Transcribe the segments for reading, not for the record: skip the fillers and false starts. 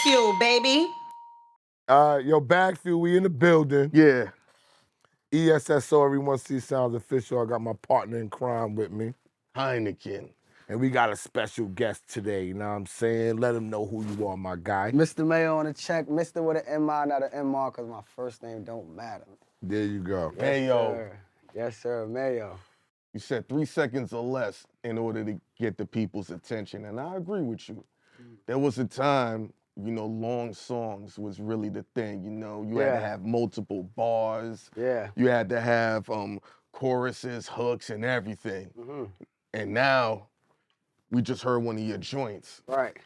BagFuel, baby. Yo, BagFuel, we in the building. Yeah. ESSO, Everyone Sees Sounds official. I got my partner in crime with me. Heineken. And we got a special guest today, you know what I'm saying? Let him know who you are, my guy. Mr. Mayo on the check, Mr. with an M-I, not an M-R, because my first name don't matter. There you go. Yes, Mayo. sir. Yes, sir, Mayo. You said 3 seconds or less in order to get the people's attention, and I agree with you. There was a time, you know, long songs was really the thing, you know. You had to have multiple bars. Yeah. You had to have choruses, hooks, and everything. And now, we just heard one of your joints. Right.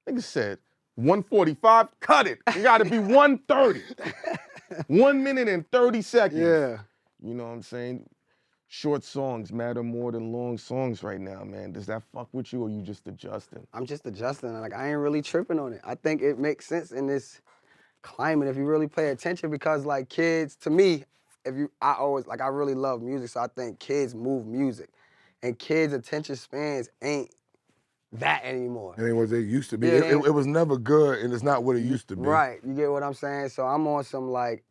Nigga said, 145, cut it. It gotta be 130. 1 minute and 30 seconds. Yeah. You know what I'm saying? Short songs matter more than long songs right now, man. Does that fuck with you or you just adjusting? I'm just adjusting. Like, I ain't really tripping on it. I think it makes sense in this climate if you really pay attention because, like, kids, to me, I really love music, so I think kids move music. And kids' attention spans ain't that anymore. It ain't what they used to be. Yeah, it was never good, and it's not what it used to be. Right, you get what I'm saying? So I'm on some, like,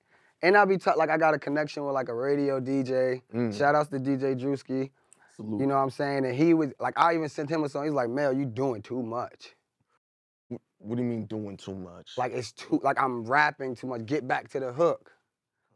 and I got a connection with, like, a radio DJ. Shout outs to DJ Drewski. Salute. You know what I'm saying? And he was, like, I even sent him a song. He's like, Mel, you doing too much. What do you mean doing too much? Like, I'm rapping too much. Get back to the hook.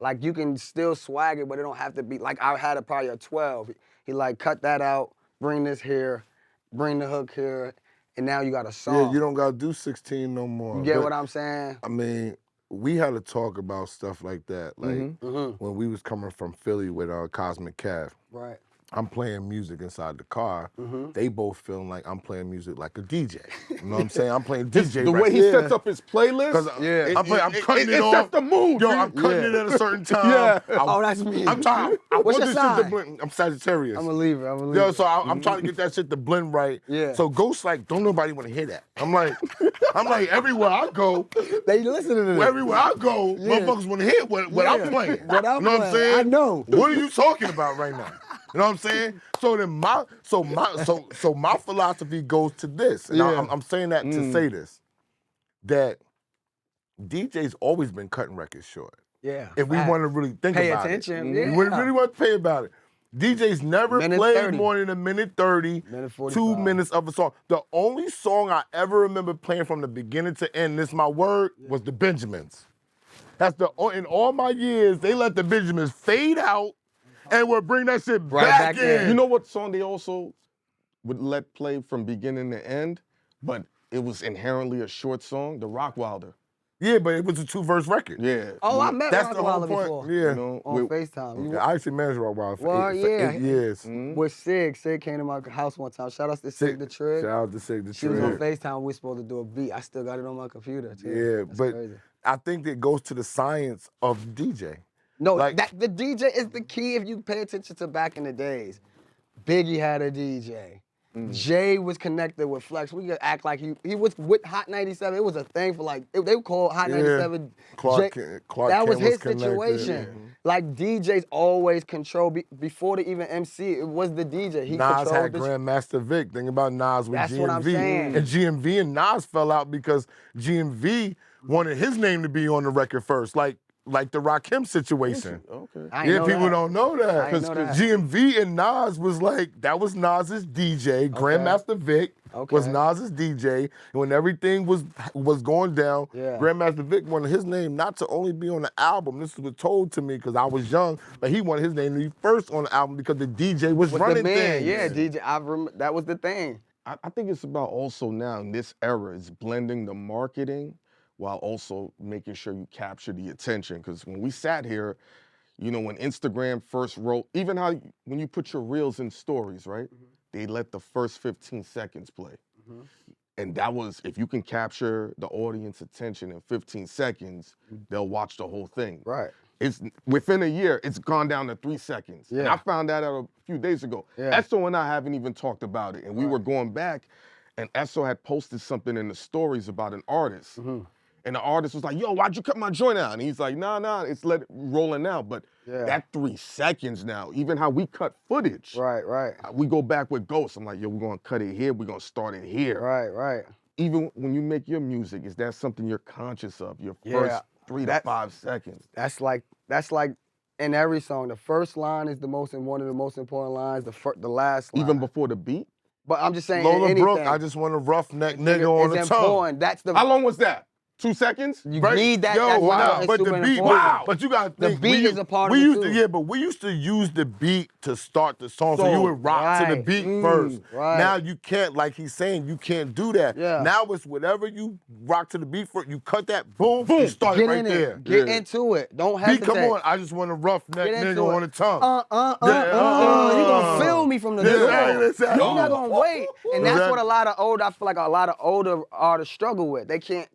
Like, you can still swag it, but it don't have to be, like, I had probably a 12. He like, cut that out, bring this here, bring the hook here, and now you got a song. Yeah, you don't got to do 16 no more. You get what I'm saying? I mean, we had to talk about stuff like that. Like, when we was coming from Philly with Cosmic Cav. Right. I'm playing music inside the car. They both feeling like I'm playing music like a DJ. You know what I'm saying? I'm playing DJ. The way he sets up his playlist, I'm cutting it off. It sets the mood. Yo, I'm cutting it at a certain time. Oh, that's me. I'm trying. What's your sign? I'm Sagittarius. I'm a Leaver. Yo, so I'm trying to get that shit to blend right. Yeah. So Ghost like, don't nobody want to hear that. I'm like, everywhere I go, They listening to this. everywhere I go, motherfuckers want to hear what I'm playing. What I'm you know what I'm playing. saying? I know. What are you talking about right now? You know what I'm saying? So then my philosophy goes to this. And I'm saying that to say this. That DJ's always been cutting records short. Yeah. If we want to really think pay about attention, it. yeah. We really want to pay about it. DJ's never Minute played 30. more than a minute 30, Minute 45. 2 minutes of a song. The only song I ever remember playing from the beginning to end, this my word, was the Benjamins. That's in all my years, they let the Benjamins fade out and would bring that shit back in. You know what song they also would let play from beginning to end, but it was inherently a short song? The Rockwilder. Yeah, but it was a 2-verse record. Yeah. Oh, I met That's the whole Rockwilder point. before. Yeah. You know, On FaceTime. I actually managed Rockwilder for Well, eight yeah. years. With Sig. Sig came to my house one time. Shout out to Sig the Trig. Shout out to Sig the She was on Trig. FaceTime. We were supposed to do a beat. I still got it on my computer, too. Yeah, That's but crazy. I think that goes to the science of DJ. No, like- the DJ is the key if you pay attention to back in the days. Biggie had a DJ. Jay was connected with Flex. We could act like he was with Hot 97. It was a thing for like, they would call Hot 97. Clark that was Kent his connected, situation. Like DJs always control, before they even MC, it was the DJ. He Nas controlled had the Grandmaster Vic. Think about Nas with That's GMV. what I'm saying. And GMV and Nas fell out because GMV wanted his name to be on the record first, like the Rakim situation. Okay. I ain't know People that. don't know that. I ain't know that. GMV and Nas was like, that was Nas's DJ. Grandmaster Vic was Nas's DJ. And when everything was going down, Grandmaster Vic wanted his name not to only be on the album. This was told to me because I was young, but he wanted his name to be first on the album because the DJ was running the man. things. Yeah, DJ. I remember that was the thing. I think it's about also now in this era, it's blending the marketing while also making sure you capture the attention. Because when we sat here, you know, when Instagram first rolled, even when you put your reels in stories, right? They let the first 15 seconds play. And that was, if you can capture the audience attention in 15 seconds, they'll watch the whole thing. Right. It's within a year, it's gone down to 3 seconds. And I found that out a few days ago. Esso and I haven't even talked about it. And we were going back, and Esso had posted something in the stories about an artist. And the artist was like, yo, why'd you cut my joint out? And he's like, nah, it's rolling out. But that 3 seconds now, even how we cut footage. Right. We go back with Ghost. I'm like, yo, we're gonna cut it here, we're gonna start it here. Right. even when you make your music, is that something you're conscious of? Your first 3 to 5 seconds. That's like in every song. The first line is one of the most important lines. The last line. Even before the beat? But I'm just saying Lola anything. Brooke, I just want a roughneck nigga on the tongue. Important. That's the. How long was that? 2 seconds? You need that. Yo, wow. That's But the super beat, important. wow. But you gotta think. The beat is a part of it too. But we used to use the beat to start the song. So you would rock to the beat first. Right. Now you can't, like he's saying, you can't do that. Yeah. Now it's whatever you rock to the beat first, you cut that, boom, you start it right there. Get into it. Don't hesitate. Come on, I just want a roughneck nigga on the tongue. You gonna feel me from the door. Exactly. You're not gonna wait. And that's what I feel like a lot of older artists struggle with. They can't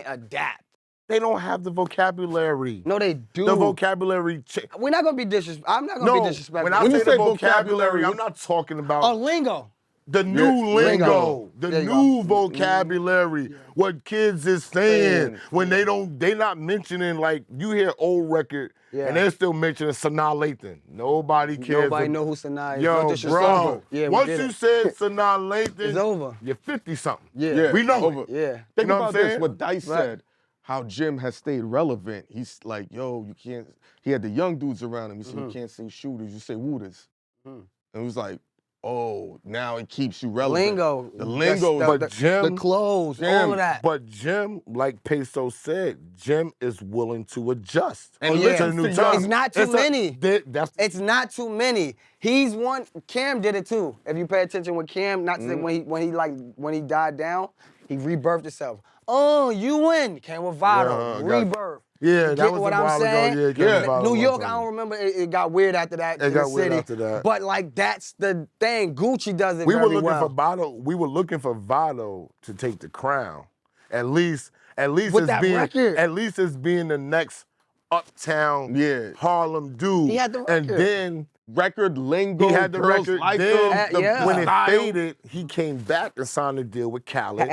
adapt. They don't have the vocabulary. No, they do. The vocabulary. We're not gonna be disrespectful. I'm not gonna be disrespectful. When I say the vocabulary, I'm not talking about lingo. the new lingo, the new vocabulary. What kids is saying when they not mentioning, like, you hear old record and they're still mentioning Sanaa Lathan. Nobody cares. Nobody know who Sanaa is. Yo, bro. Once you said Sanaa Lathan, it's over. You're 50-something. Yeah. We know over. it. Yeah. Think about this, what Dice said. How Jim has stayed relevant. He's like, yo, you can't. He had the young dudes around him. He said, you can't say shooters, you say wooters. And he was like, oh, now it keeps you relevant. Lingo. The lingo. But Jim, the clothes, all of that. But Jim, like Peso said, Jim is willing to adjust. And listen to new times. It's not too many. It's not too many. He's one. Cam did it too. If you pay attention with Cam, not to say when he died down, he rebirthed himself. Oh, you win. Came with Vado. Rebirth. Yeah, that was what a I'm while saying? ago. New York, I don't remember. It got weird after that. It got weird after that. But like that's the thing. Gucci does it we very were looking well. for Vado. We were looking for Vado to take the crown. At least with that record. At least it's being the next uptown Harlem dude. He had the record. And then record lingo. He had the girls record. like Then him, when it faded, he came back and signed a deal with Khaled.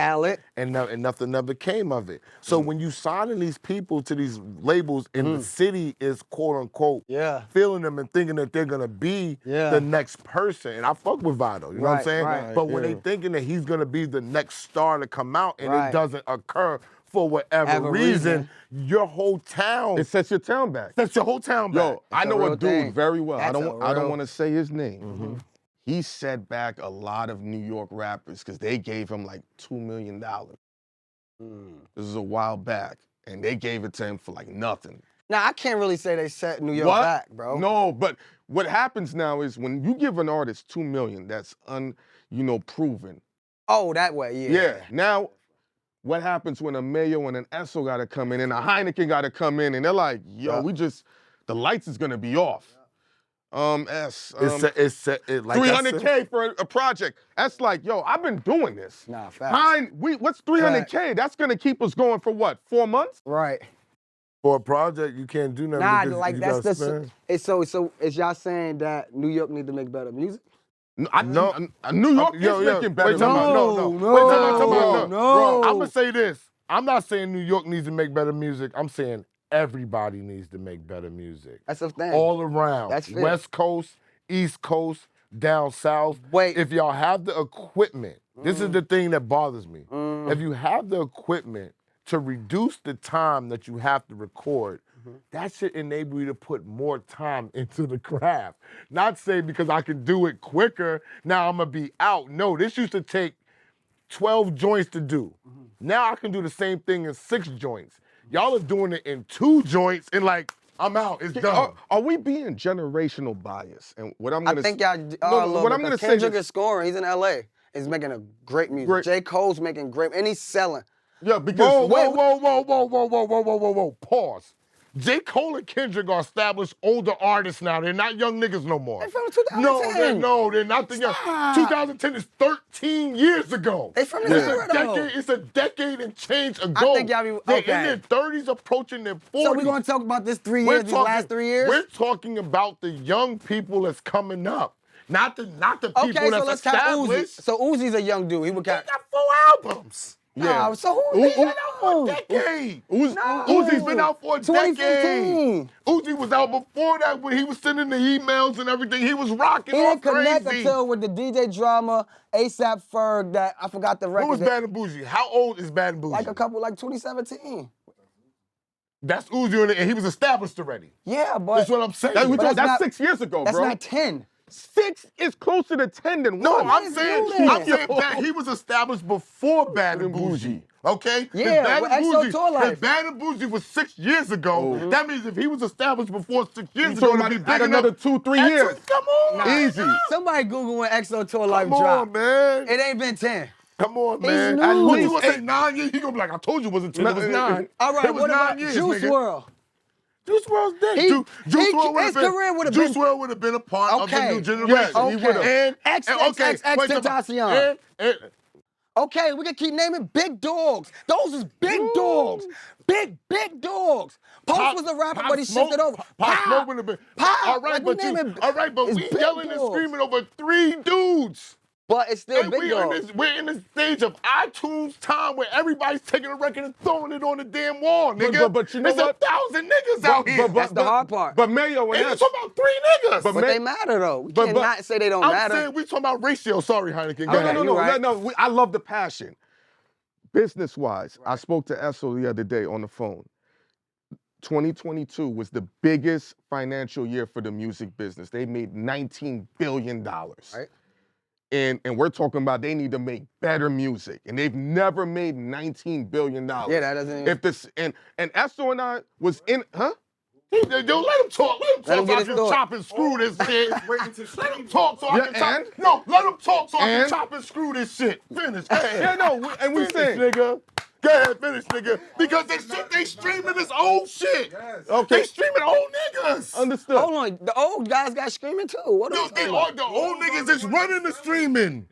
And nothing ever came of it. So when you signing these people to these labels and the city is quote unquote feeling them and thinking that they're gonna be the next person. And I fuck with Vado, you know what I'm saying? Right. But when they thinking that he's gonna be the next star to come out and it doesn't occur for whatever reason, your whole town. It sets your town back. Sets your whole town back. Yo, I know a dude very well. I don't want to say his name. He set back a lot of New York rappers because they gave him like $2 million. This is a while back, and they gave it to him for like nothing. Now, I can't really say they set New York back, bro. No, but what happens now is when you give an artist $2 million, that's proven. Oh, that way, Yeah. Now, what happens when a Mayo and an Esso got to come in and a Heineken got to come in and they're like, yo, the lights is going to be off. Like 300K for a project. That's like, yo, I've been doing this. Nah, facts. What's 300K? That's going to keep us going for what, 4 months? Right. For a project, you can't do nothing. Nah, like that's so is y'all saying that New York need to make better music? New York is making better music. No. I'm gonna say this. I'm not saying New York needs to make better music. I'm saying everybody needs to make better music. That's the thing. All around. That's fair. West Coast, East Coast, down south. If y'all have the equipment, this is the thing that bothers me. If you have the equipment to reduce the time that you have to record, that should enable you to put more time into the craft. Not say because I can do it quicker, now I'm gonna be out. No, this used to take 12 joints to do. Now I can do the same thing in 6 joints. Y'all are doing it in 2 joints and like, I'm out, it's done. Are we being generational biased? And what I'm gonna I think y'all what I'm gonna say Kendrick is scoring, he's in LA. He's making a great music. J. Cole's making great, and he's selling. Yeah, because whoa, pause. J. Cole and Kendrick are established older artists now. They're not young niggas no more. They're from 2010. No, they're not the young. 2010 is 13 years ago. They from the era, though. It's a decade and change ago. I think y'all be They're in their 30s, approaching their 40s. So we're gonna talk about this 3 years, these last 3 years? We're talking about the young people that's coming up. Not the people that's let's count established. Uzi. So Uzi's a young dude. He got 4 albums. Nah, so who's been out for a decade. Uzi's been out for a 2015. decade. Uzi was out before that when he was sending the emails and everything. He was rocking He off didn't connect crazy. until with the DJ drama, ASAP Ferg, that I forgot the record. Who was Bad and Bougie? How old is Bad and Bougie? Like 2017. That's Uzi and he was established already. Yeah, but that's what I'm saying. That's 6 years ago, that's bro. That's not 10. 6 is closer to 10 than 1. No, I'm saying that he was established before Bad and Bougie. Okay? Yeah, if Bad and Bougie was 6 years ago, that means if he was established before 6 years ago, it'd be big another 2-3 years. Come on. Easy. Somebody Google when XO Tour Life dropped. Come on, man. It ain't been 10. Come on, man. At least you gonna say 9 years? He gonna be like, I told you it wasn't 10, it was 9. All right, what about years, Juice WRLD? Juice WRLD's dead. Juice WRLD would have been a part of the new generation. Okay. He would have. XXXTentacion. Okay, we can keep naming big dogs. Those is big dogs. Big dogs. Post was a rapper, but he shifted over. Pop Smoke would have been. All right, but we yelling and screaming over 3 dudes. But it's still big dogs. We're in the stage of iTunes time where everybody's taking a record and throwing it on the damn wall, nigga. But you know what? There's 1,000 niggas out here. That's the hard part. But Mayo and you're talking about 3 niggas. But they matter, though. We cannot say they don't matter. I'm saying we talking about ratio. Sorry, Heineken. No. I love the passion. Business-wise, I spoke to Esso the other day on the phone. 2022 was the biggest financial year for the music business. They made $19 billion. Right. And we're talking about they need to make better music. And they've never made $19 billion. Yeah, that doesn't even... And Esso and I was in... Huh? Yo, let him talk. Let him talk so I can chop and screw this shit. Let him talk so I can chop. No, let him talk so I can chop and screw this shit. Finish. We saying... nigga. Go ahead, finish, nigga. Because they streaming this old shit. Yes. Okay. They streaming old niggas. Understood. Hold on, the old guys got streaming too. What are the old niggas is running the streaming.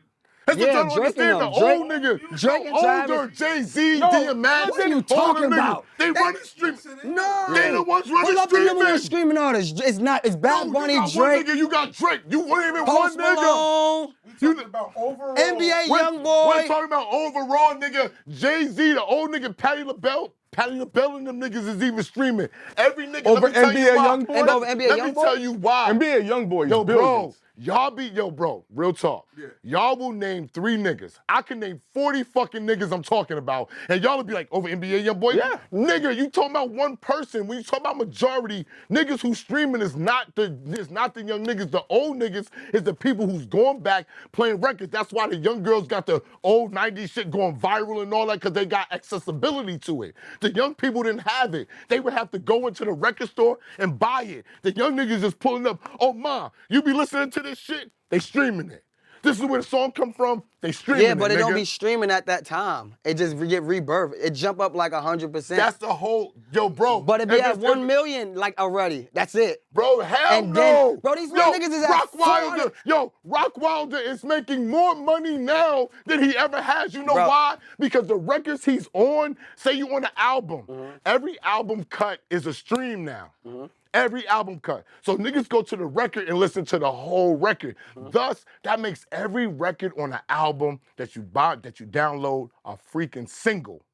That's what I'm Drake understand. The old nigga, Drake and older Jay-Z, DMX. What are you talking about? They run the streaming. No. They the ones running the streaming. Streaming artists. It's Bad Bunny, Drake. You got Drake. You weren't even Post one nigga. Malone. We talking about overall. NBA Youngboy. We're talking about overall, nigga. Jay-Z, the old nigga, Patti LaBelle and them niggas is even streaming. Every nigga over NBA Youngboy. Over NBA Youngboy. Let me tell you why. NBA Youngboy. Yo, bro. Bro, real talk. Yeah. Y'all will name 3 niggas. I can name 40 fucking niggas I'm talking about. And y'all will be like, over NBA Youngboy? Yeah. Nigga, you talking about one person. When you talk about majority, niggas who streaming is not the young niggas. The old niggas is the people who's going back playing records. That's why the young girls got the old 90s shit going viral and all that, because they got accessibility to it. The young people didn't have it. They would have to go into the record store and buy it. The young niggas just pulling up, oh, ma, you be listening to this shit? They streaming it. This is where the song come from. They streaming it. Yeah, but it nigga. don't be streaming at that time. It just get rebirthed. It jump up like 100%. That's the whole, bro. But it be at 1 million like already. That's it. Bro, hell and no. Then, bro, these niggas is at Rock Wilder is making more money now than he ever has. You know why? Because the records he's on, say you on an album, every album cut is a stream now. Every album cut. So niggas go to the record and listen to the whole record. Thus, that makes every record on an album that you buy, that you download, a freaking single.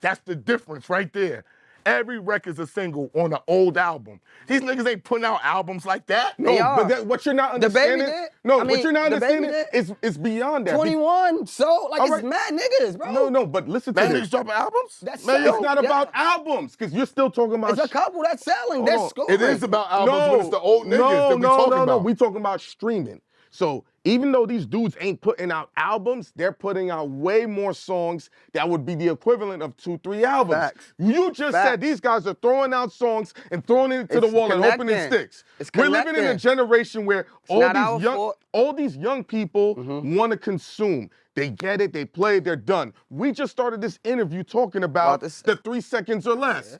That's the difference right there. Every record's a single on an old album. These niggas ain't putting out albums like that. No, but what you're not understanding. What you're not understanding is beyond that. 21, so it's mad niggas, bro. No, but listen to this. Niggas dropping albums? That's it's not about albums, because you're still talking about. It's a couple that's selling. That's school. It is about albums, but it's the old niggas that we talking about. No, we talking about streaming. So even though these dudes ain't putting out albums, they're putting out way more songs that would be the equivalent of 2-3 albums. Facts. You just said these guys are throwing out songs and throwing it into the wall and opening sticks. We're living in a generation where all these young people want to consume. They get it, they play it, they're done. We just started this interview talking about the 3 seconds or less.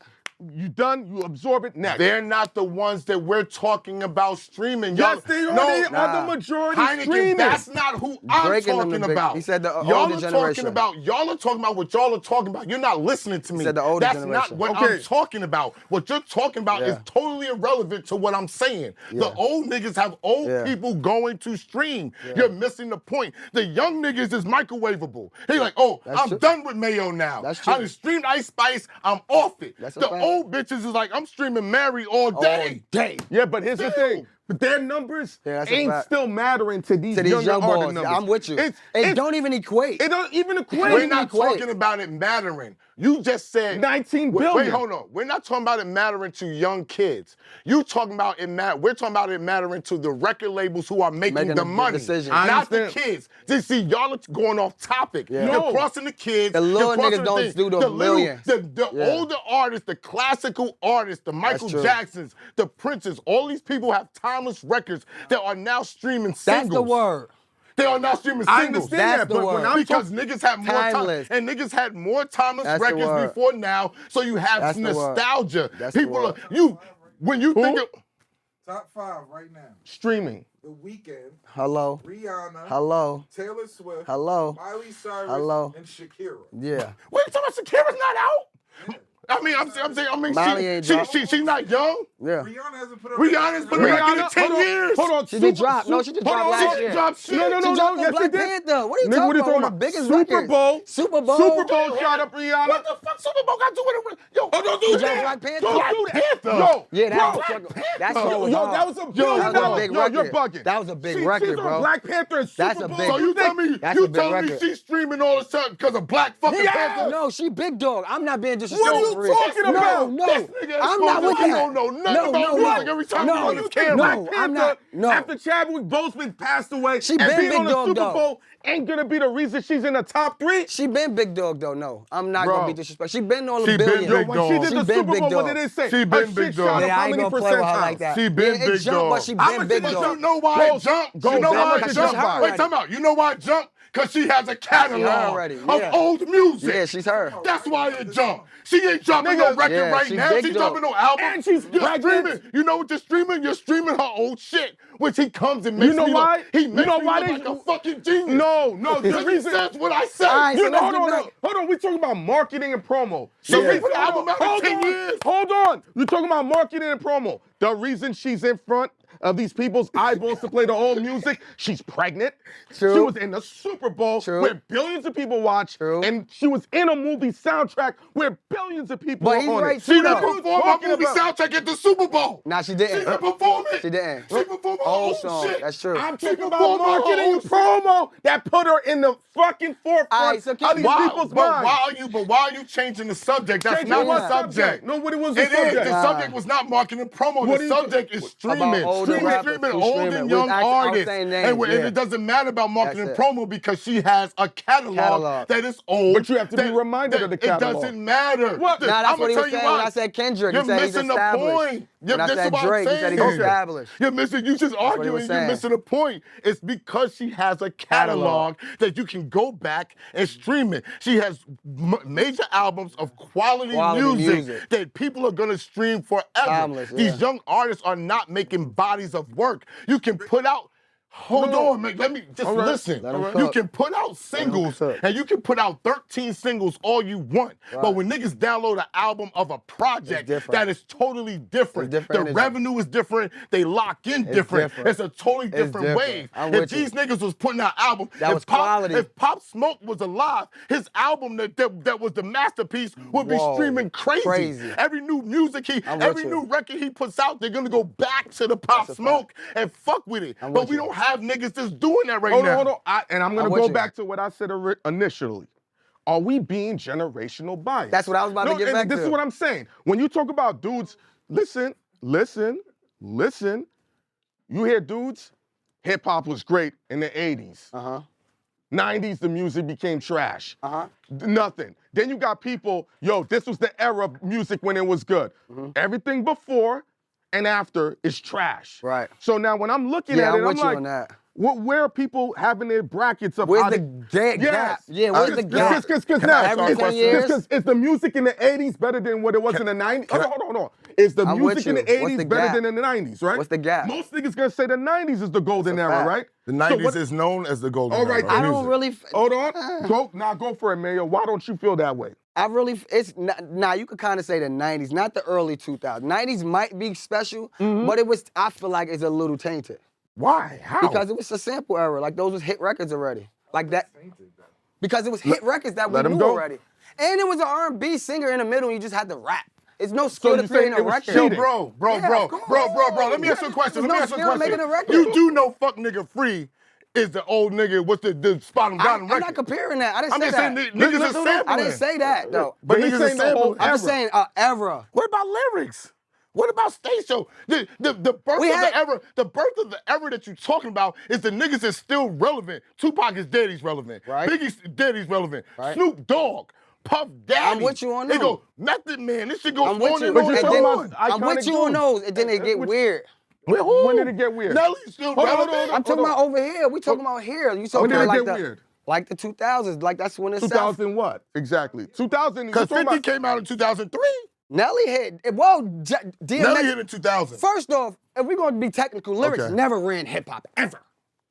You done, you absorb it, next. They're not the ones that we're talking about streaming. Yes, they are the majority Heineken, streaming. that's not who I'm talking about. He said the y'all older are generation. Y'all are talking about what y'all are talking about. You're not listening to me. He said the older that's generation. not what I'm talking about. What you're talking about is totally irrelevant to what I'm saying. The old niggas have old people going to stream. You're missing the point. The young niggas is microwavable. They like, I'm done with Mayo now. That's true. I done streamed Ice Spice, I'm off it. That's the old bitches is like, I'm streaming Mary all day. Yeah, but here's the thing. But their numbers ain't still mattering to these young boys. I'm with you. It don't even equate. It don't even equate. We're not talking about it mattering. You just said 19 billion. Wait, hold on. We're not talking about it mattering to young kids. You talking about it we're talking about it mattering to the record labels who are making the money, not the kids. See, y'all are going off topic. You're crossing the kids. The little niggas don't do the millions. The older artists, the classical artists, the Michael Jacksons, the Princes, all these people have timeless records that are now streaming singles. That's the word. They are now streaming I singles. understand that, but when I'm because niggas had more timeless. time, and niggas had more timeless records before now, so you have nostalgia. People are when you think of top 5 right now. Streaming. The Weeknd. Hello. Rihanna. Hello. Taylor Swift. Hello. Miley Cyrus. Hello. And Shakira. Yeah. Wait, you talking about Shakira's not out? She's not young. Yeah. Rihanna hasn't put Rihanna's been around in 10 years. Hold on. She just dropped. No, she just dropped last year. No. She dropped Black Panther. What are you talking about? One of the biggest Super Bowl. Super Bowl. Super Bowl shot up Rihanna. What the fuck Super Bowl got to do with it? Yo, don't do that. Black Panther. Don't do that. Yo, Yeah, that was a big record. You're bugging. That was a big record, bro. Black Panther and Super Bowl. So you tell me she's streaming all the time because of Black fucking Panther? No, she big dog. I'm not being disrespectful. What are you talking about? No, I'm not with that. You don't know nothing about music every time you on this camera. No, I'm not. No. After Chadwick Boseman passed away, She been being big on the dog, Super though. Bowl ain't gonna be the reason she's in the top 3. She been big dog though. No, I'm not gonna be disrespectful. She been on She the been billion. big When dog. she did She the been Super big Bowl, what dog. did it say? She been Her big shit dog. shot up Yeah, I how ain't many gonna play with her percentiles? like that. She been big it jumped, dog. but she been big But you dog. know why it jumped? You know why it She jumped? her Wait, time out. You know why it jumped? Because she has a catalog already, of old music. Yeah, she's her. That's why it jumped. She ain't dropping no record right she now. big She's dog. dropping no album. And she's You're pregnant. streaming. You know what you're streaming? You're streaming her old shit, which he comes and makes You know me why? look. He You makes know me why look they- like a fucking genius. No, the Because he reason. says what I say. All right, so let's get back. Hold on. We're talking about marketing and promo. She put an album out in 10 years. Hold on. We're talking about marketing and promo. The reason she's in front of these people's eyeballs to play the old music, she's pregnant. True. She was in the Super Bowl where billions of people watch. And she was in a movie soundtrack where billions of people But are he's on right it. too, She though. didn't perform my movie soundtrack at the Super Bowl. Nah, she She didn't. didn't perform it. She didn't. She performed her Old own song. shit. That's true. I'm She talking about performed her marketing own and shit. promo that put her in the fucking forefront Alright, so of these people's minds. Why are you changing the subject? That's Changing not what the subject. No, what it was the It is. subject. The subject was not marketing and promo. What The are you- subject is streaming. About older rappers Streaming who old streaming. and We young actually- I was artists. saying names, And it doesn't matter about marketing and That's it. promo because she has a catalog that is old. But you have to be reminded of the catalog. It doesn't matter. What? Nah, that's I'ma what he tell was you saying when why. I said Kendrick. You're He said he's missing the established. point. When I This is said what I'm Drake, he said he's saying. established. You just arguing. was You're saying. missing the point. It's because she has a catalog that you can go back and stream it. She has major albums of quality music that people are gonna stream forever. Timeless, These young artists are not making bodies of work. You can put out. Hold on, man. Let me just listen. You can put out singles and you can put out 13 singles all you want. But when niggas download an album of a project that is totally different, the revenue is different, they lock in different. It's a totally different wave. If these niggas was putting out albums, if Pop Smoke was alive, his album that was the masterpiece would be streaming crazy. Every new music every new record he puts out, they're gonna go back to the Pop Smoke and fuck with it. But we don't have niggas that's doing that right now. Hold on. And I'm going to go back to what I said initially. Are we being generational biased? That's what I was about to get back to. This is what I'm saying. When you talk about dudes, listen. You hear dudes, hip hop was great in the 80s. 90s, the music became trash. Nothing. Then you got people, this was the era of music when it was good. Everything before and after is trash. Right. So now when I'm looking at it, I'm like, Where are people having their brackets of Where's how the they... gap? Yeah, where's the gap? Because now, Every 10 years? is the music in the 80s better than what it was in the 90s? Hold on. Is the music in the 80s better than in the 90s, right? What's the gap? Most niggas gonna say the 90s is the golden era, right? The 90s is known as the golden era. All right, I don't really... Hold on. Go for it, Mayo. Why don't you feel that way? You could kind of say the 90s, not the early 2000s. 90s might be special, but I feel like it's a little tainted. Why? How? Because it was a sample era. Like, those was hit records already. Like that. Because it was hit records that we knew already. And it was an R&B singer in the middle, and you just had to rap. It's no skill to creating a record. Yo, bro. Let me ask you a question. You do know Fuck Nigga Free is the old nigga with the spot on down record. I'm not comparing that. I didn't say that. I'm just saying niggas are sampling. I didn't say that, though. But niggas are sampling. I'm just saying era. What about lyrics? What about stage show? The birth of the era that you're talking about is the niggas that's still relevant. Tupac is dead, he's relevant. Right. Biggie's dead, he's relevant. Right. Snoop Dogg, Puff Daddy. I'm with you on those. They go, Method Man, this shit goes I'm with on you. and on. I'm with you on those, and then it get weird. When did it get weird? Nelly's still relevant. I'm talking about over here. We talking about here. You talking When about did it like get weird? Like the 2000s. Like that's when it's 2000 what? Exactly. 2000. Because 50 came out in 2003. Nelly hit. Well, DMX. Nelly hit in 2000. First off, if we're going to be technical, lyrics never ran hip hop ever.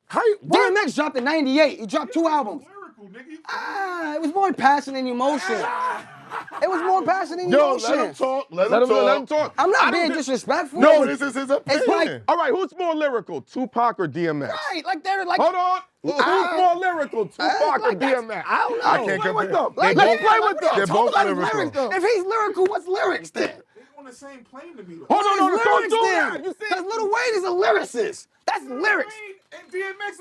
DMX dropped in '98. He dropped 2 albums. It was more passion and emotion. It was more passion and emotion. Let him talk. Let him talk. I'm not being disrespectful. No, this is his opinion. It's like, all right, who's more lyrical, Tupac or DMX? Right, like they're like. Hold on. Who's more lyrical, Tupac or DMX? I don't know. I can't play with them. Let's play with them. They're both lyrical. If he's lyrical, what's lyrics then? On the same plane to me. Hold on, Lyrics don't do then. that. You see? Because Lil Wayne is a lyricist. That's lyrics. And DMX,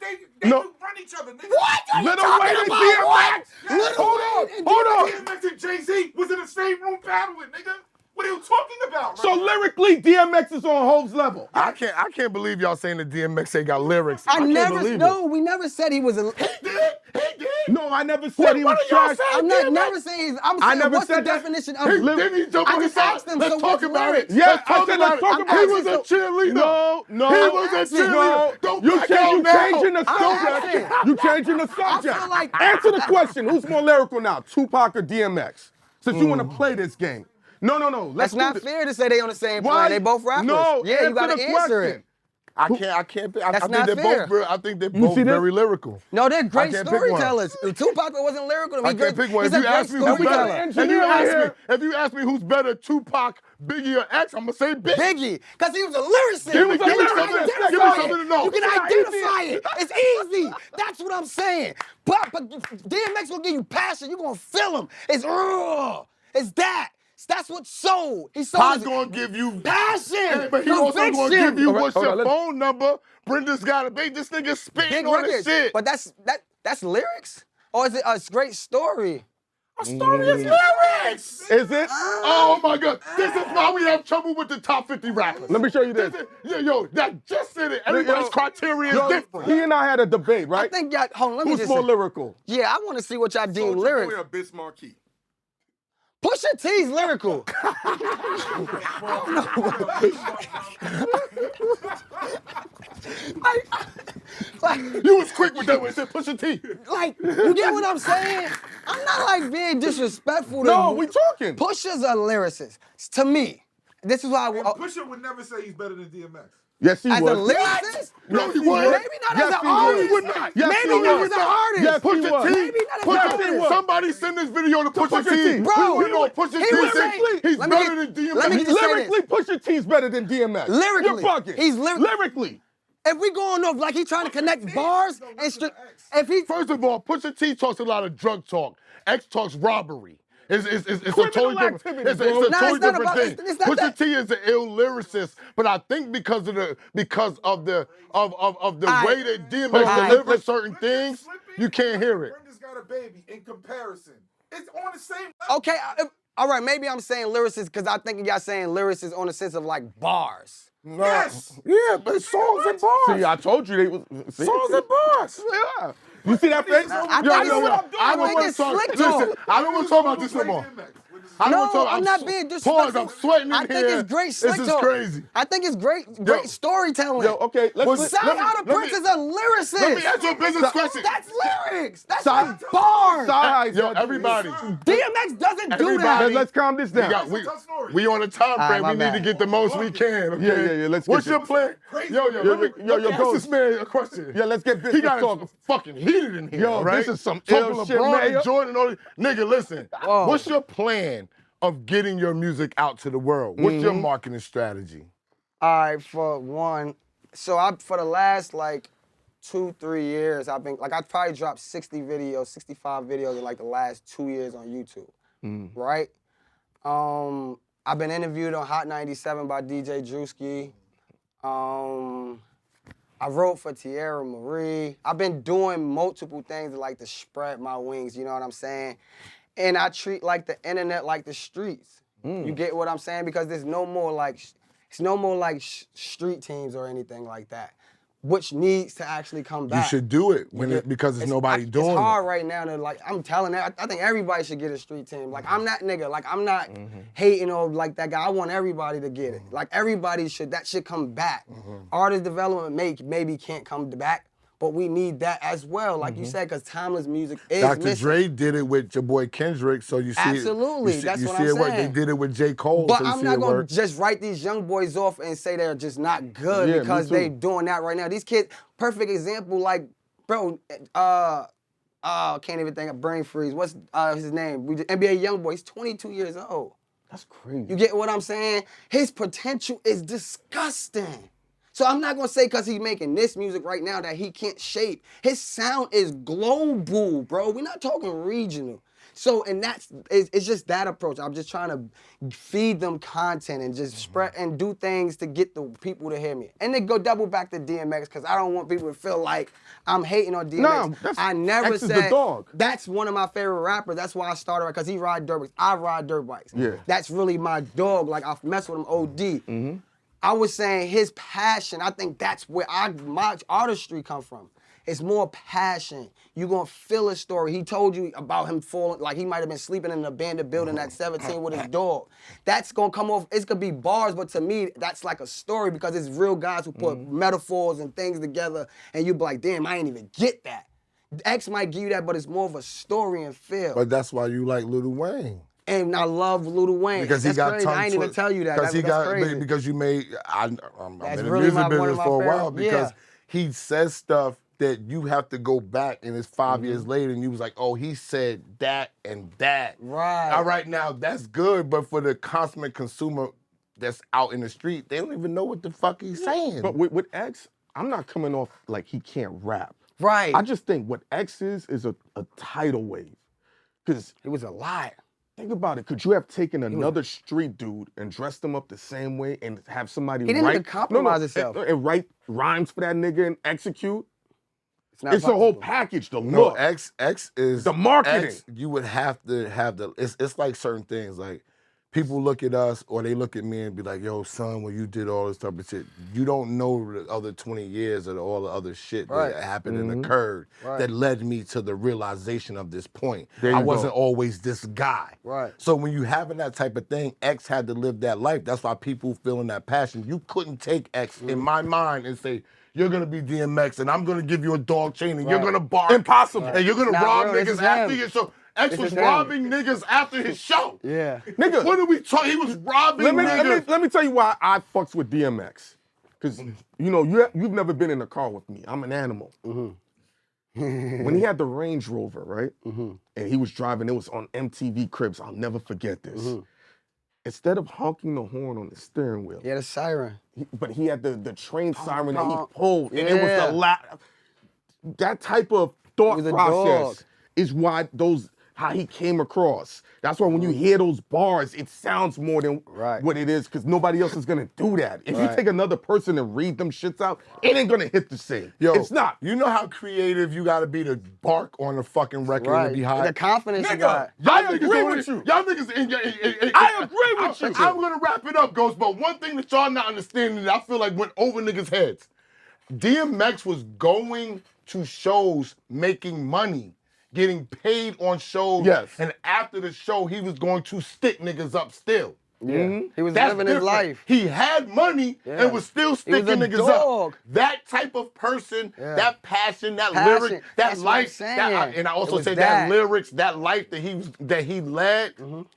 they run each other. Nigga. What? Lil Wayne and DMX. Hold on. DMX and Jay-Z was in the same room battling, nigga. What are you talking about? So lyrically, DMX is on Hov's level. I can't believe y'all saying that DMX ain't got lyrics. We never said he was a. He did. No, I never said he was trash. I'm never saying. I'm saying what's the definition of lyrics? Didn't he jump on his side? Let's talk about it. Yeah, I said let's talk about it. He was a cheerleader. No. He was a cheerleader. Don't You back out now. changing the subject. You changing the subject. feel like- Answer the question. Who's more lyrical now, Tupac or DMX? Since you want to play this game. No. That's not fair to say they on the same plane. They both rappers. No, yeah, you gotta the answer question. it. I can't. That's I not think fair. I think they're both very lyrical. No, they're great can't pick one. storytellers. Tupac wasn't lyrical to me. I can't pick one. He's If a you great ask me who's better, storyteller. if you ask me who's better, Tupac, Biggie, or X, I'm gonna say Biggie. Biggie, because he was a lyricist. Give me You something to know. You can identify it. It's easy. That's what I'm saying. But DMX will give you passion. You're gonna feel him. It's raw. It's that. That's what's sold. He's sold. Pac's gonna give you passion. but he also gonna give you what's your let's- phone number. Brenda's got a bait. This nigga spitting on his shit. But that's lyrics? Or is it a great story? A story is lyrics. Is it? Oh my God. This is why we have trouble with the top 50 rappers. Let me show you this. That just said it. Everybody's criteria is different. He and I had a debate, right? I think y'all, hold on, let me Who's just more say- lyrical? Yeah, I want to see what y'all deem lyrics. Or Bismarcky. Pusha T's lyrical. You was quick with that when it said Pusha T. Like, you get what I'm saying? I'm not like being disrespectful to No, we talking. Pusha's a lyricist. To me, this is why Pusha would never say he's better than DMX. Yes, he as would. a lyricist, No, he would. maybe not Yes, as he an would. artist. He would not. Yes, Maybe he not would. as an artist. Yes, he Pusha would. T. Maybe not as an artist. Somebody send this video to Pusha T. Bro, we know Pusha T he was thinks saying- he's let me better get- than DMX. let me just say Lyrically, Pusha T's better than DMX. Lyrically. You're bugging. He's lyrically. If we going off like he trying to connect bars and if he First of all, Pusha T talks a lot of drug talk. X talks robbery. It's a totally different. activity, It's a bro. totally it's not different about- thing. it's not Pusha that. T is an ill lyricist, but I think because of the way that DMX Alright. delivers certain things, you can't hear it. Brenda's got a baby. In comparison, it's on the same level. okay, all right, maybe I'm saying lyricist because I think y'all saying lyricist on the sense of like bars. No. Yes. Yeah, but songs and bars. See, I told you they was. See? Songs and bars. Yeah. You see that face? I think it's slick talk. I don't want to talk about this no more. No, I'm not being disrespectful. Pause, I'm sweating in I here. think it's great slick This is talk. crazy. I think it's great storytelling. Yo, okay, Shout out to Prince is a lyricist. Let me ask you a business question. That's lyrics. That's like bars. Yo, everybody. DMX doesn't do that. Let's calm this down. We on a time frame. We need to get the most we can. Okay? Yeah. Let's What's get your plan? Yo, let me ask this man a question. Yeah, let's get business He got talk. fucking heated in here. Yo, right? this is some talking ill shit, LeBron Mayo. and Jordan. All nigga, listen. What's your plan of getting your music out to the world? What's your marketing strategy? All right, for one, so for the last like 2-3 years, I've probably dropped 60 videos, 65 videos in like the last 2 years on YouTube, right? I've been interviewed on Hot 97 by DJ Drewski. I wrote for Tierra Marie. I've been doing multiple things to spread my wings, you know what I'm saying? And I treat like the internet like the streets. You get what I'm saying? Because there's no more street teams or anything like that, which needs to actually come back. You should do it because there's nobody doing it. It's hard right now to I'm telling I think everybody should get a street team. Like I'm that nigga. Like I'm not hating on like that guy. I want everybody to get it. Like everybody that should come back. Artist development maybe can't come back, but we need that as well. Like you said, because timeless music is Dr. missing. Dre did it with your boy Kendrick, so you see Absolutely, it. that's you what see I'm it work. saying. They did it with J. Cole. But so you I'm see not it gonna work. just write these young boys off and say they're just not good Yeah, because me too. they doing that right now. These kids, perfect example, like, bro, can't even think of brain freeze. What's his name? NBA young boy. He's 22 years old. That's crazy. You get what I'm saying? His potential is disgusting. So I'm not gonna say because he's making this music right now that he can't shape. His sound is global, bro. We're not talking regional. So, and it's just that approach. I'm just trying to feed them content and just spread and do things to get the people to hear me. And then go double back to DMX because I don't want people to feel like I'm hating on DMX. No, I never X is said the dog. That's one of my favorite rappers. That's why I started because he ride dirt bikes. I ride dirt bikes. Yeah. That's really my dog. Like I mess with him OD. I was saying his passion, I think that's where my artistry come from. It's more passion. You gonna feel a story. He told you about him falling, like he might have been sleeping in an abandoned building at 17 with his dog. That's gonna come off, it's gonna be bars, but to me, that's like a story because it's real guys who put metaphors and things together and you be like, damn, I ain't even get that. X might give you that, but it's more of a story and feel. But that's why you like Lil Wayne. And I love Lil Wayne. Because that's he got crazy. I ain't even tell you that. That's crazy. Because you made. I'm That's in the really music one of business my for a while favorite- because yeah. he says stuff that you have to go back and it's 5 years later and you was like, oh, he said that and that. Right. All right, now that's good, but for the consummate consumer that's out in the street, they don't even know what the fuck he's saying. But with X, I'm not coming off like he can't rap. Right. I just think what X is a tidal wave. Because it was a lot. Think about it. Could you have taken another street dude and dressed him up the same way and have somebody He didn't even compromise himself. And write rhymes for that nigga and execute? It's a whole package. The no, look. X is the marketing. X, you would have to have it's like certain things. Like people look at us or they look at me and be like, yo, son, when you did all this type of shit, you don't know the other 20 years of all the other shit that happened and occurred that led me to the realization of this point. I wasn't always this guy. Right. So when you having that type of thing, X had to live that life. That's why people feeling that passion. You couldn't take X in my mind and say, you're gonna be DMX and I'm gonna give you a dog chain and you're gonna bark. Impossible. And you're gonna rob niggas after your show. X This was is him. robbing niggas after his show. Yeah. Nigga. What are we talking? He was robbing niggas. Let me tell you why I fucks with DMX. Because, you know, you've never been in a car with me. I'm an animal. When he had the Range Rover, right? And he was driving, it was on MTV Cribs. I'll never forget this. Instead of honking the horn on the steering wheel, He had a siren. but he had the train siren that he pulled, and it was the that type of thought was a process dog. is why how he came across. That's why when you hear those bars, it sounds more than what it is, because nobody else is gonna do that. If you take another person and read them shits out, it ain't gonna hit the same. Yo, it's not. You know how creative you gotta be to bark on a fucking record and be hot? The confidence you got. I agree with you. Y'all niggas I agree with you. I'm gonna wrap it up, Ghost, but one thing that y'all not understanding that I feel like went over niggas' heads. DMX was going to shows making money. getting paid on shows. Yes. And after the show, he was going to stick niggas up still. Yeah. He was That's living different. his life. He had money and was still sticking niggas dog. up. That type of person, that passion, that Passion. lyric, that That's what I'm life, saying. and I also It say was that that. lyrics, that life that he led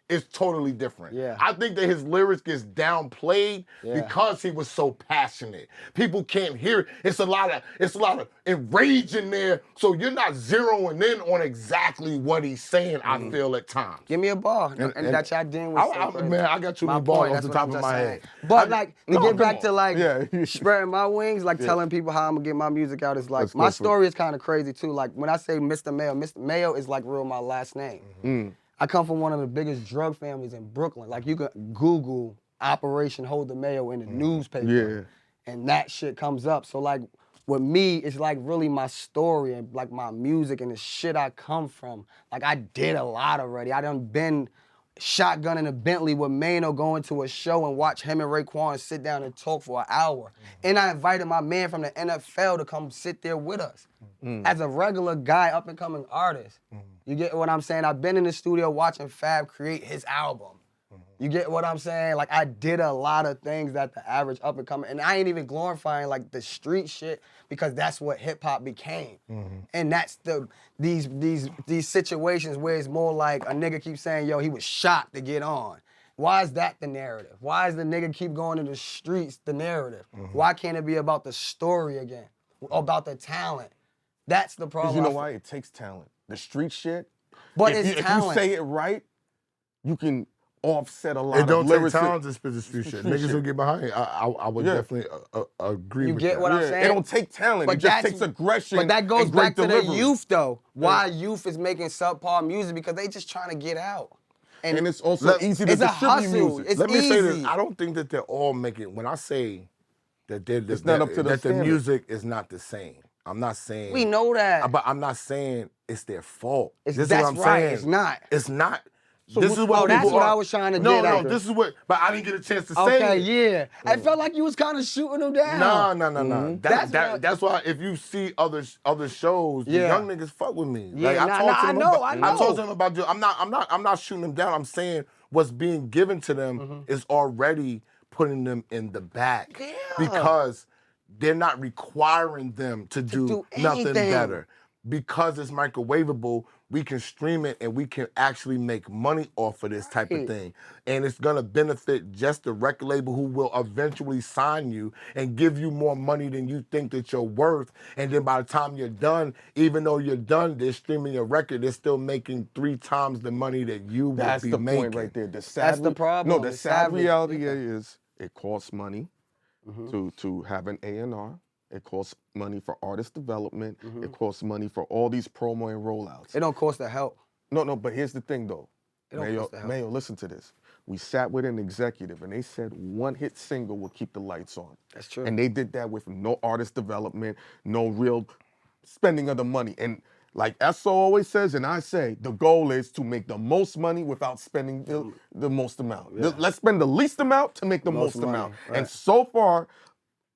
is totally different. Yeah. I think that his lyrics gets downplayed because he was so passionate. People can't hear it. It's a lot of enrage in there, so you're not zeroing in on exactly what he's saying. I feel at times. Give me a ball. And that y'all did was Man, I got too many balls off the top of my head. But to get back to like Yeah. spreading my wings, like telling people how I'm gonna get my music out is like my story is kind of crazy too. Like when I say Mr. Mayo is like real my last name. I come from one of the biggest drug families in Brooklyn. Like you can Google Operation Hold the Mayo in the newspaper, and that shit comes up. So like with me, it's like really my story and like my music and the shit I come from. Like I did a lot already. I done been shotgunning a Bentley with Mano, going to a show and watch him and Raekwon sit down and talk for an hour. And I invited my man from the NFL to come sit there with us. As a regular guy, up and coming artist. You get what I'm saying? I've been in the studio watching Fab create his album. You get what I'm saying? Like I did a lot of things that the average up and coming, and I ain't even glorifying like the street shit because that's what hip hop became. And that's these situations where it's more like a nigga keeps saying, yo, he was shot to get on. Why is that the narrative? Why is the nigga keep going to the streets the narrative? Why can't it be about the story again? About the talent? That's the problem. Because you know why? It takes talent. The street shit. But if it's you, talent. If you say it right, you can offset a lot It don't of take lyrics. talent to spit the street shit. Niggas will get behind it. I would definitely agree with that. You get what I'm saying? It don't take talent. But it just takes aggression. But that goes and great back to delivery. the youth though. Why youth is making subpar music because they just trying to get out. And it's also easy to it's a distribute hustle. music. It's Let me say this. easy. I don't think that they're all making. When I say that It's not up to the the standard. music is not the same. I'm not saying We know that. But I'm not saying it's their fault. This is that's what I'm right. saying. It's not. It's not. So This is what that's people what are- I was trying to No, get at. no. This is what. But I didn't get a chance to say. Okay, it. yeah. I felt like you was kind of shooting them down. No. That's why if you see other shows, the Yeah. young niggas fuck with me. Yeah, Like, I know. I told them about. I'm not shooting them down. I'm saying what's being given to them is already putting them in the back because they're not requiring them to do nothing anything. better. Because it's microwavable, we can stream it and we can actually make money off of this type of thing. And it's gonna benefit just the record label who will eventually sign you and give you more money than you think that you're worth. And then by the time you're done, even though you're done, they're streaming your record, they're still making 3 times the money that you would That's be the making. point right there. That's the problem. No, the It's sad sad. reality is it costs money to have an A&R. It costs money for artist development. It costs money for all these promo and rollouts. It don't cost the help. No, but here's the thing though. It don't cost the help. Mayo, listen to this. We sat with an executive and they said one hit single will keep the lights on. That's true. And they did that with no artist development, no real spending of the money. And like Esso always says, and I say, the goal is to make the most money without spending the most amount. Let's spend the least amount to make the most money, amount. right. And so far,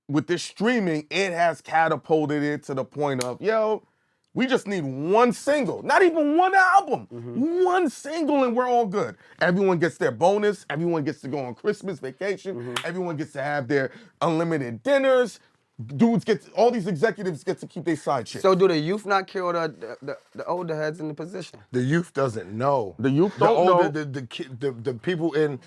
with this streaming, it has catapulted it to the point of, yo, we just need one single, not even one album, one single and we're all good. Everyone gets their bonus, everyone gets to go on Christmas vacation, everyone gets to have their unlimited dinners, all these executives get to keep their side chicks. So do the youth not kill the older heads in the position? The youth doesn't know. The youth don't know. The people in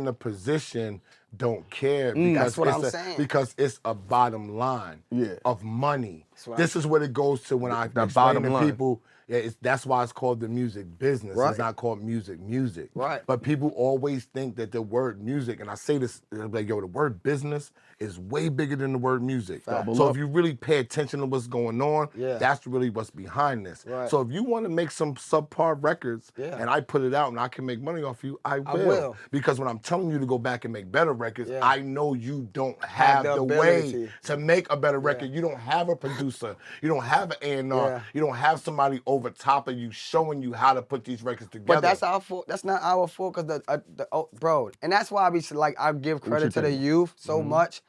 the position don't care because That's what I'm saying. Because it's a bottom line of money. This is what it goes to when I explain bottom to line. people. Yeah, that's why it's called the music business. Right. It's not called music. Right. But people always think that the word music, and I say this, like, yo, the word business is way bigger than the word music. So if you really pay attention to what's going on, that's really what's behind this. Right. So if you want to make some subpar records and I put it out and I can make money off you, I will. Because when I'm telling you to go back and make better records, I know you don't have the way ability to make a better record. You don't have a producer. You don't have an A&R. You don't have somebody over top of you showing you how to put these records together. But that's our fault. That's not our fault, cause bro, and that's why I give credit to the youth so much.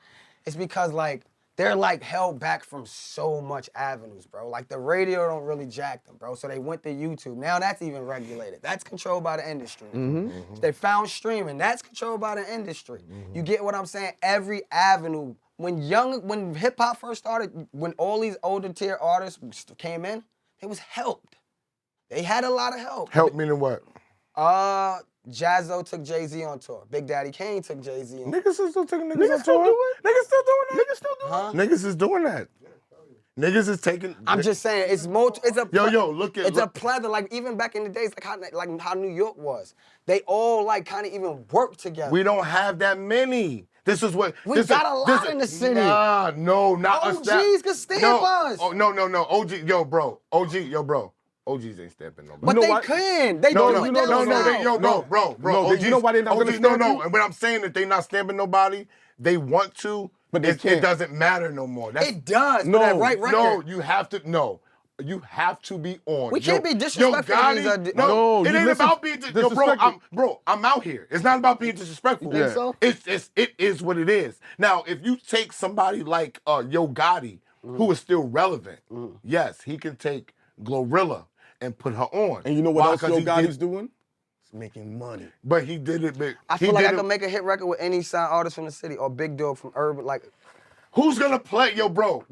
It's because like they're like held back from so much avenues, bro. Like the radio don't really jack them, bro. So they went to YouTube. Now that's even regulated. That's controlled by the industry. They found streaming. That's controlled by the industry. You get what I'm saying? Every avenue. When hip hop first started, when all these older tier artists came in, they was helped. They had a lot of help. Help meaning what? Jazzo took Jay-Z on tour. Big Daddy Kane took Jay-Z on tour. Niggas is still taking niggas on tour. Niggas still doing that. Niggas still doing Huh? Niggas is doing that. Niggas is taking. I'm just saying, it's a look. a plethora. Like even back in the days, like how New York was, they all like kind of even worked together. We don't have that many. This is what we got a lot in the city. Nah, no, not us. OGs can stamp us. Oh no. OG, yo, bro. OGs ain't stamping nobody. But they can. They do it down south. Bro. No, OGs, you know why they're not gonna stamp you? And when I'm saying that they not stamping nobody, they want to, but it doesn't matter no more. It does. No, that right record. No, you have to. No. You have to be on. We can't be disrespectful. It ain't about being disrespectful. I'm out here. It's not about being disrespectful. You think so? It is what it is. Now, if you take somebody like Yo Gotti, who is still relevant, yes, he can take Glorilla and put her on. And you know what else Yo Gotti's doing? He's making money. But he did it. I feel like I could make a hit record with any signed artist from the city or Big Dog from urban, like. Who's gonna play? Yo, bro.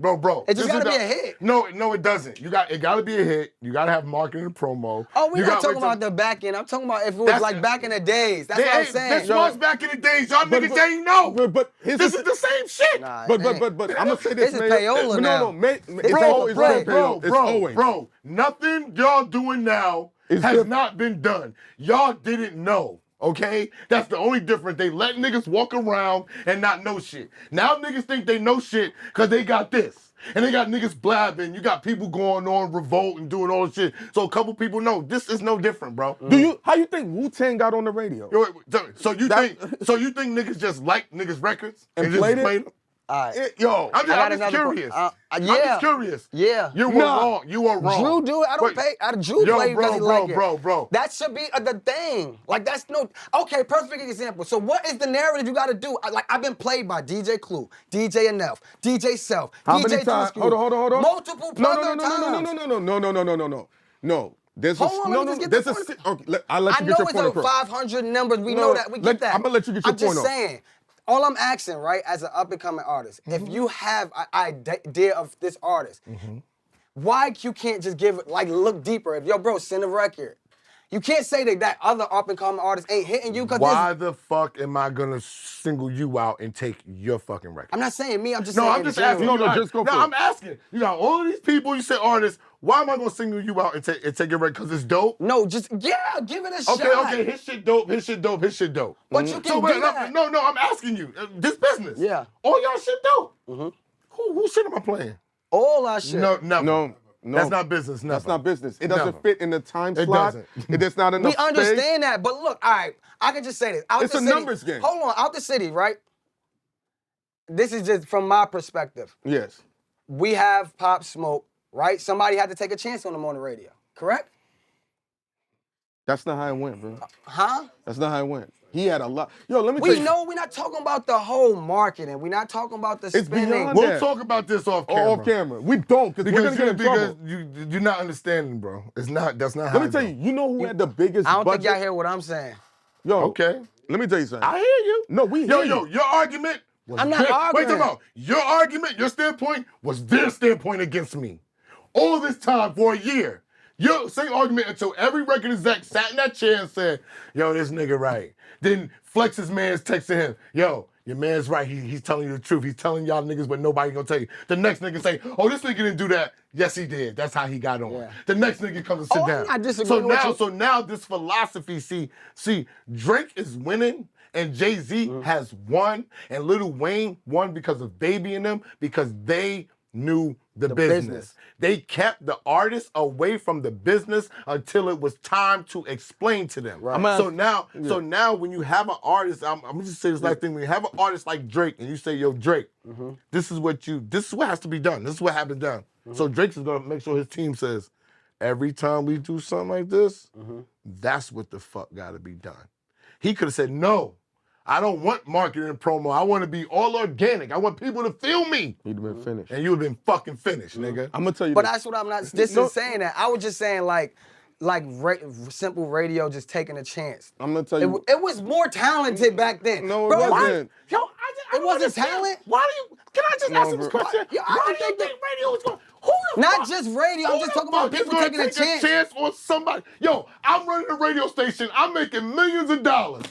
It just gotta be a hit. No, it doesn't. It gotta be a hit. You gotta have marketing and promo. Oh, we're not talking about the back end. I'm talking about if it was like back in the days. That's what I'm saying. This was back in the days. Y'all niggas ain't know. But this is the same shit. Nah, but I'm gonna say this. This is payola now. Bro. Nothing y'all doing now has not been done. Y'all didn't know. Okay? That's the only difference. They let niggas walk around and not know shit. Now niggas think they know shit because they got this. And they got niggas blabbing. You got people going on revolt and doing all this shit. So a couple people know this is no different, bro. How you think Wu-Tang got on the radio? So you think niggas just like niggas records and played them? All right. I'm just curious. I'm just curious. Yeah. You were wrong. You were wrong. Drew do it. I don't pay. Drew play because he like it. Bro. That should be the thing. Like that's no. Okay, perfect example. So what is the narrative you got to do? I've been played by DJ Clue, DJ Enelf, DJ Self, How DJ many times? Hold on. Multiple times. No. There's Hold on, let me just get the point. Okay, I'll let you get your point across. I know it's 500 numbers. We know that. We get that. I'm gonna let you get your point off. I'm just saying. All I'm asking, right, as an up-and-coming artist, if you have an idea of this artist, why you can't just give it, like, look deeper? If, yo, bro, send a record. You can't say that other up-and-coming artist ain't hitting you because why the fuck am I gonna single you out and take your fucking record? I'm not saying me, I'm just saying I'm just asking. Just go for it. I'm asking. You got all of these people, you say artists, why am I gonna single you out and take your record? Because it's dope? No, give it a shot. Okay, his shit dope. But you can do that. No, I'm asking you. This business. Yeah. All y'all shit dope. Who shit am I playing? All our shit. No. That's not business. Never. That's not business. It doesn't fit in the time slot. It doesn't. It's not enough We understand that, but look, all right, I can just say this. It's a numbers game. Hold on, out the city, right? This is just from my perspective. Yes. We have Pop Smoke, right? Somebody had to take a chance on him on the radio, correct? That's not how it went, bro. Huh? That's not how it went. He had a lot. Yo, let me tell you. We know we're not talking about the whole marketing. We're not talking about the spending. beyond We'll talk about this off camera. Off camera. We don't, because we're going to get in trouble. You're not understanding, bro. That's not how Let me tell you, you know who had the biggest I don't budget? think y'all hear what I'm saying. Yo, okay. Let me tell you something. I hear you. No, we hear you. Your argument was I'm not arguing. Wait, come on. Your argument, your standpoint was their standpoint against me. All this time for a year. Your same argument until every record exec sat in that chair and said, yo, this nigga right. Then Flex's man's texting him, yo, your man's right. He's telling you the truth. He's telling y'all niggas, but nobody gonna tell you. The next nigga say, oh, this nigga didn't do that. Yes, he did. That's how he got on. Yeah. The next nigga comes and sit down. I disagree with you. So now this philosophy, see, Drake is winning and Jay-Z has won and Lil Wayne won because of Baby and them because they knew the business. They kept the artists away from the business until it was time to explain to them. Right. So now when you have an artist, I'm gonna just say this last thing. When you have an artist like Drake and you say, yo, Drake, this is what has to be done. This is what has to be done. So Drake's is gonna make sure his team says, every time we do something like this, that's what the fuck gotta be done. He could have said, no, I don't want marketing and promo. I want to be all organic. I want people to feel me. You'd have been finished. And you've been fucking finished, nigga. I'm gonna tell you But this. that's what I'm not saying that. I was just saying simple radio just taking a chance. I'm gonna tell you. It was more talented back then. No, it Bro, wasn't. Yo, I It wasn't talent? Why do you? Can I just ask him this question? Yeah, Why do you think radio is going? Who the Not fuck? just radio, I'm Who just the talking about fuck is people gonna taking a take chance. On somebody. Yo, I'm running a radio station. I'm making millions of dollars.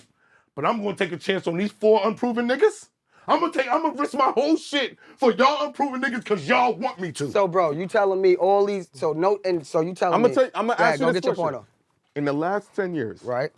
But I'm gonna take a chance on these 4 unproven niggas? I'm gonna risk my whole shit for y'all unproven niggas because y'all want me to. So, bro, you telling me all these, so you telling me. I'm gonna ask you this get your question. point off. In the last 10 years, Right.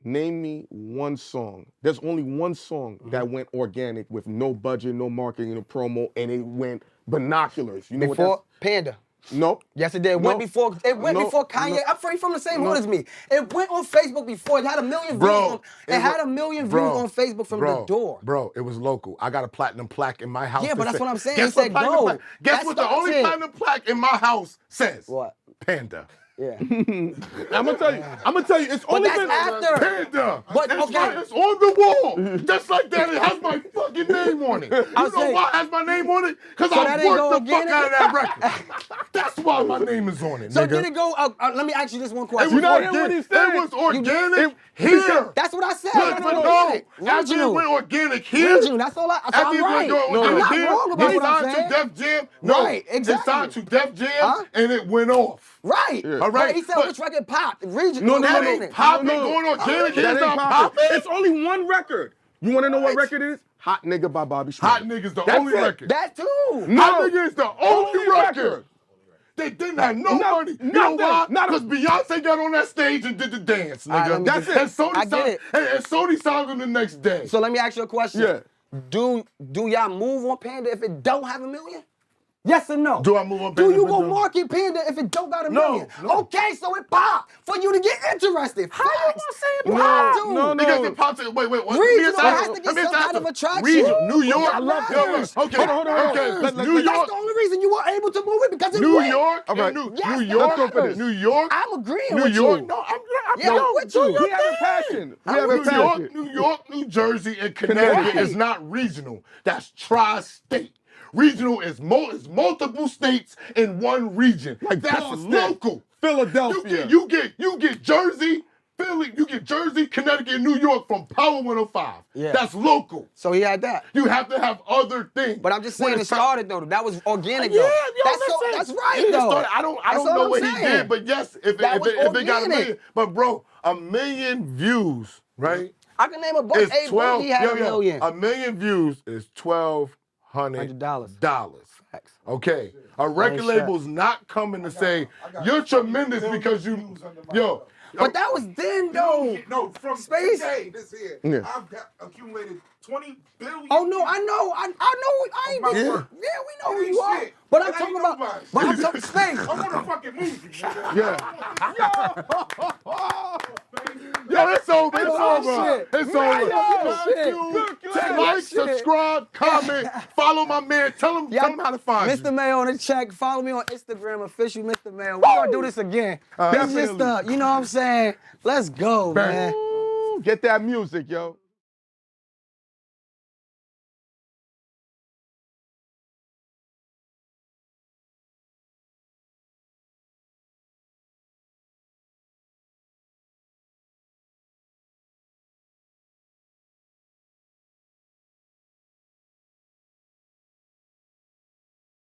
name me one song. There's only one song that went organic with no budget, no marketing, no promo, and it went binoculars. You know Before what Panda. Nope. Yes, it did. It went before Kanye. No. I'm from the same hood as me. It went on Facebook before. It had 1 million views. It had 1 million views on Facebook from the door. Bro, it was local. I got a platinum plaque in my house. Yeah, but that's what I'm saying. Guess He what said platinum go. plaque? Guess what the only platinum plaque in my house says? What? Panda. Yeah. I'm gonna tell you. It's But only that's been after. Panda. But, It's okay. right, it's on the wall. Just like that, it has my fucking name on it. You know saying- why it has my name on it? Because So I that didn't go worked the fuck organic? out of that record. That's why my name is on it, So nigga. did it go? Let me ask you this one It question. was not hearing what he said. It was organic He here. said- That's what I said. Look, It but was no, organic. after it Regional. went organic here, Regional. That's all I. So after I'm it right. went I'm organic not here, wrong about it what I'm signed saying. to Def Jam. No, Right, it exactly. signed to Def Jam, Huh? and it went off. Right. All right, But he said but- which record popped. Regional. That organic. ain't popping. Going organic That is ain't not popping. popping. It's only one record. You wanna know what record it is? Hot Nigga by Bobby Schmurda. Hot Nigga's the That's only it. record. That too. Hot Nigga is the only Only record. record. They didn't have no money. You know why? Because Beyonce got on that stage and did the dance, All right, nigga. let me That's get- it. And Sony I get signed, it. and Sony signed them the next day. So let me ask you a question. Yeah. Do y'all move on Panda if it don't have 1 million? Yes or no? Do I move on Do Panda you if it go don't? market Panda if it don't got 1 No, million? no. Okay, so it popped for you to get interested. How you gonna say it You popped? have to. No. Because it pops in, wait, what? Regional, Let me it has to let get me some ask kind of you. attraction. Regional, New York. I love Yo, this. Okay, Hold on. okay. Let- New But that's York, the only reason you were able to move it because it New went. York, All right. and Yes, New that York, matters. New York, I'm agreeing New with York. you. No, I'm Yeah, I'm with you. We have a passion. We have a New York, passion. New York, New Jersey, and Connecticut Right. is not regional. That's tri-state. Regional is multiple states in one region. Like that's Boston, local. Philadelphia. You get Jersey, Philly, you get Jersey, Connecticut, and New York from Power 105. Yeah. That's local. So he had that. You have to have other things. But I'm just saying When it it's time- started though. That was organic Yeah, though. yo, That's right He though. started- I don't That's know all what I'm he saying. did, but yes, if That it was got a organic. million. But bro, 1 million views, right? I can name a bunch. It's Hey, 12. he had 1 million. 1 million views is $1,200. Facts. Okay, a record shit. label's not coming to say you're tremendous because you, yo. But that was then though. No, from Space. today, this here, Yeah. I've got accumulated 20 billion. Oh no, I know. I ain't My been. work. Yeah, we know It who ain't you are. shit. But I'm It ain't talking about. nobody. But I'm talking space. I want a fucking movie. nigga. Yo, it's over. It's Oh, over. shit. It's Shit. over. Like, subscribe, comment, follow my man. Tell him how to find Mr. you. Mayo on the check. Follow me on Instagram, official Mr. Mayo. We're gonna do this again. It's just Definitely. you know what I'm saying? Let's go, man. Get that music, yo.